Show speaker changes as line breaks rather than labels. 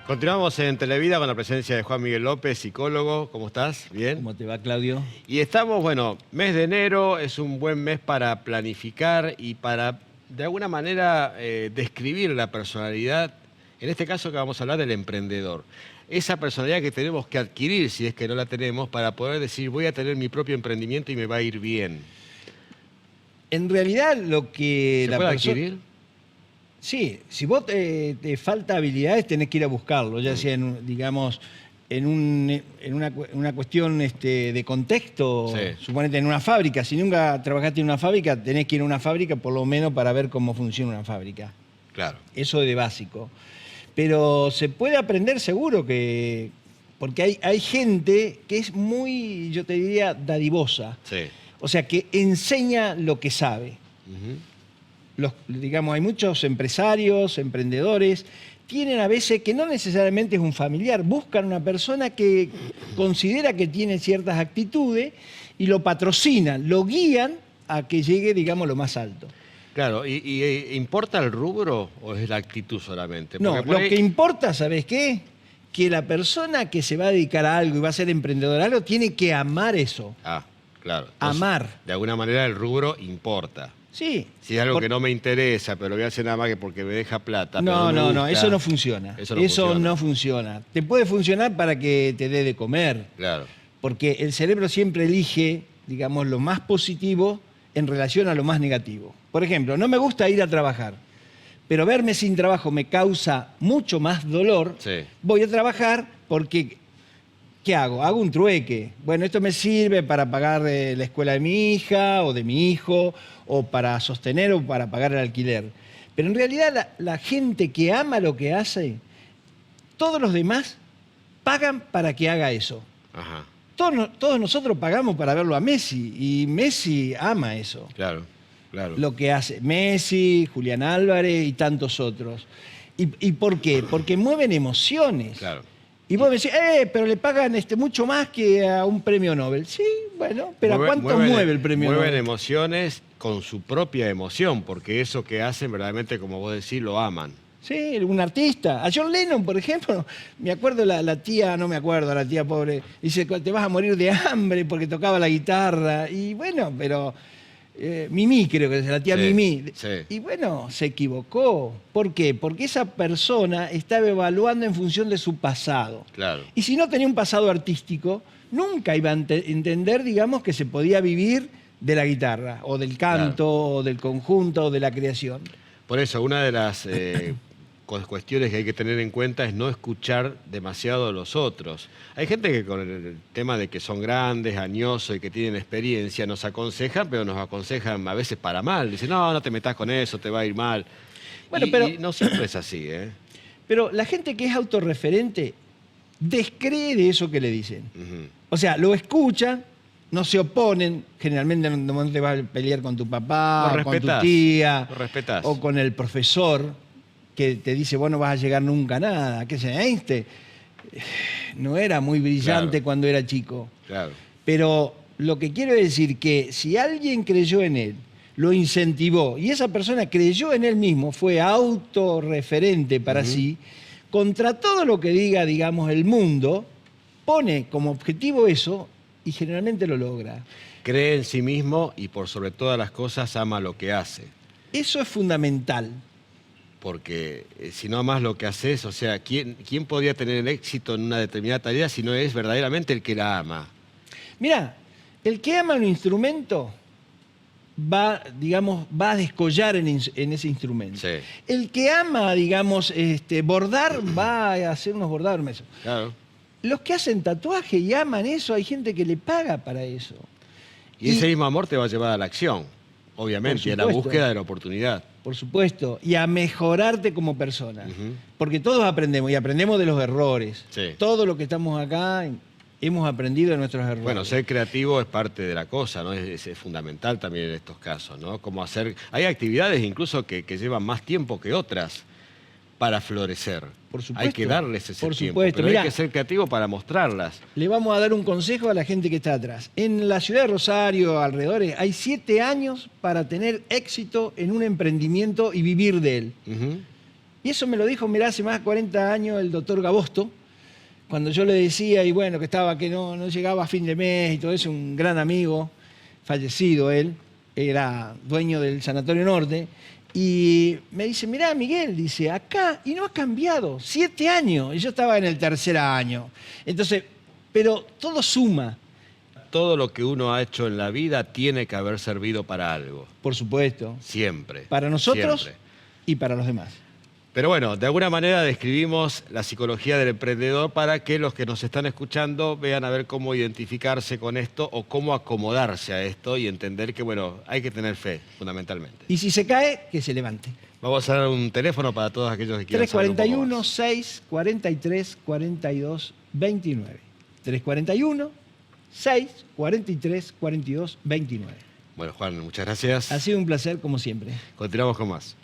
Continuamos en Televida con la presencia de Juan Miguel López, psicólogo. ¿Cómo estás? ¿Bien?
¿Cómo te va, Claudio?
Y estamos, bueno, mes de enero es un buen mes para planificar y para, de alguna manera, describir la personalidad, en este caso que vamos a hablar del emprendedor. Esa personalidad que tenemos que adquirir, si es que no la tenemos, para poder decir, voy a tener mi propio emprendimiento y me va a ir bien.
En realidad, lo que
¿Se puede adquirir?
Sí, si vos te falta habilidades, tenés que ir a buscarlo, ya sea, digamos, en una cuestión de contexto,
Sí.
suponete en una fábrica. Si nunca trabajaste en una fábrica, tenés que ir a una fábrica por lo menos para ver cómo funciona una fábrica.
Claro.
Eso de básico. Pero se puede aprender seguro porque hay gente que es muy, yo te diría, dadivosa.
Sí.
O sea, que enseña lo que sabe.
Ujú.
Digamos, hay muchos empresarios, emprendedores, tienen a veces que no necesariamente es un familiar, buscan una persona que considera que tiene ciertas actitudes y lo patrocinan, lo guían a que llegue, digamos, lo más alto.
Claro, ¿y importa el rubro o es la actitud solamente?
No,
Porque por
lo
ahí-
que importa, ¿sabes qué? Que la persona que se va a dedicar a algo y va a ser emprendedor a algo tiene que amar eso.
Ah, claro. Entonces,
Amar.
de alguna manera el rubro importa.
Sí.
Si es algo que no me interesa, pero lo voy a hacer nada más que porque me deja plata.
No,
pero me
no,
gusta,
eso no funciona.
Eso no funciona.
Te puede funcionar para que te dé de comer,
Claro,
porque el cerebro siempre elige, digamos, lo más positivo en relación a lo más negativo. Por ejemplo, no me gusta ir a trabajar, pero verme sin trabajo me causa mucho más dolor.
sí,
Voy a trabajar porque, ¿qué hago? Hago un trueque. Bueno, esto me sirve para pagar la escuela de mi hija o de mi hijo, o para sostener o para pagar el alquiler. Pero en realidad la gente que ama lo que hace, todos los demás pagan para que haga eso.
ajá,
Todos nosotros pagamos para verlo a Messi, y Messi ama eso,
claro, claro.
lo que hace Messi, Julián Álvarez y tantos otros. ¿Y por qué? Porque mueven emociones.
Claro.
Y vos me decís, pero le pagan mucho más que a un premio Nobel. Sí, bueno, pero ¿a cuánto mueve el premio
Mueven
Nobel?
emociones con su propia emoción, porque eso que hacen verdaderamente, como vos decís, lo aman.
Sí, un artista. A John Lennon, por ejemplo, me acuerdo la tía, no me acuerdo, la tía pobre, dice, te vas a morir de hambre porque tocaba la guitarra. Y bueno, pero Mimi, creo que es la tía
Sí,
Mimi.
sí.
Y bueno, se equivocó. ¿Por qué? Porque esa persona estaba evaluando en función de su pasado.
Claro.
Y si no tenía un pasado artístico, nunca iba a entender, digamos, que se podía vivir de la guitarra, o del canto, o del conjunto, o de la creación.
Por eso, una de las cuestiones que hay que tener en cuenta es no escuchar demasiado a los otros. Hay gente que con el tema de que son grandes, añosos y que tienen experiencia, nos aconsejan, pero nos aconsejan a veces para mal. Dicen, no, no te metas con eso, te va a ir mal.
Bueno,
Y no siempre es así, ¿eh?
Pero la gente que es autorreferente descree de eso que le dicen.
Ujú.
O sea, lo escuchan, no se oponen, generalmente no te vas a pelear con tu papá,
Lo
o con tu
respetás,
tía,
lo respetás.
o con el profesor que te dice, vos no vas a llegar nunca a nada. ¿Qué sé? Einstein no era muy brillante
Claro.
cuando era chico.
Claro,
Pero lo que quiero decir que si alguien creyó en él, lo incentivó, y esa persona creyó en él mismo, fue autorreferente para sí, contra todo lo que diga, digamos, el mundo, pone como objetivo eso y generalmente lo logra.
cree en sí mismo y por sobre todas las cosas ama lo que hace.
Eso es fundamental.
Porque si no amas lo que haces, o sea, ¿quién podría tener el éxito en una determinada tarea si no es verdaderamente el que la ama?
Mirá, el que ama un instrumento va, digamos, va a descollar en ese instrumento.
Sí.
El que ama, digamos, bordar, va a hacer unos bordados hermosos.
Claro.
Los que hacen tatuaje y aman eso, hay gente que le paga para eso.
Y ese mismo amor te va a llevar a la acción, obviamente,
Por
y a la
supuesto.
búsqueda de la oportunidad.
Por supuesto, y a mejorarte como persona.
Ujú.
Porque todos aprendemos, y aprendemos de los errores.
Sí.
Todo lo que estamos acá hemos aprendido de nuestros errores.
Bueno, ser creativo es parte de la cosa, ¿no? Es fundamental también en estos casos, ¿no? Como hacer... Hay actividades incluso que llevan más tiempo que otras para florecer.
Por supuesto.
Hay que darles ese
Por
tiempo,
supuesto.
pero
Mirá,
hay que ser creativo para mostrarlas.
le vamos a dar un consejo a la gente que está atrás. En la ciudad de Rosario, alrededores, hay 7 años para tener éxito en un emprendimiento y vivir de él.
Ujú.
Y eso me lo dijo, mirá, hace más de 40 años el doctor Gabosto, cuando yo le decía, y bueno, que no llegaba a fin de mes y todo eso, un gran amigo, fallecido él, era dueño del Sanatorio Norte, y me dice, mirá, Miguel, dice, acá, y no ha cambiado, 7 años, y yo estaba en el 3er año. Entonces, pero todo suma,
Todo lo que uno ha hecho en la vida tiene que haber servido para algo.
por supuesto,
Siempre.
para nosotros
Siempre.
y para los demás.
Pero bueno, de alguna manera describimos la psicología del emprendedor para que los que nos están escuchando vean a ver cómo identificarse con esto o cómo acomodarse a esto y entender que, bueno, hay que tener fe, fundamentalmente.
Y si se cae, que se levante.
Vamos a dar un teléfono para todos aquellos que quieran saber un poco
341
más.
6 43 42 29. 341 6 43 42 29.
Bueno, Juan, muchas gracias.
Ha sido un placer como siempre.
Continuamos con más.